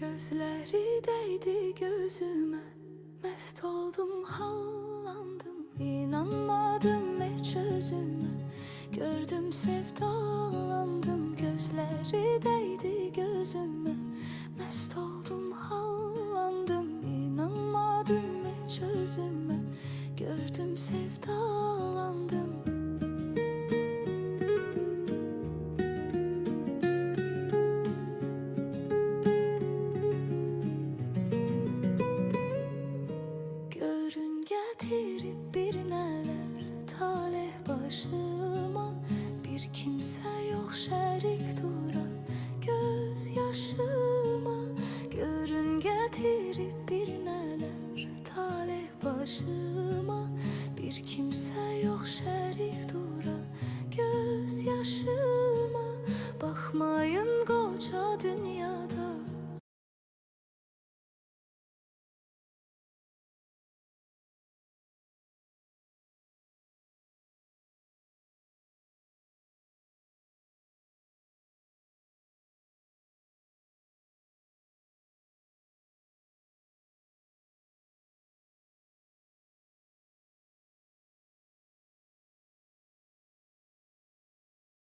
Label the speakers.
Speaker 1: Gözleri değdi gözüme, mest oldum, hallandım. İnanmadım hiç özüme, gördüm sevdalandım. Gözleri değdi gözüme, mest oldum, hallandım. İnanmadım hiç özüme, gördüm sevdalandım. Görün getirip bir neler talih başıma, bir kimse yok şerik duran göz yaşıma. Görün getirip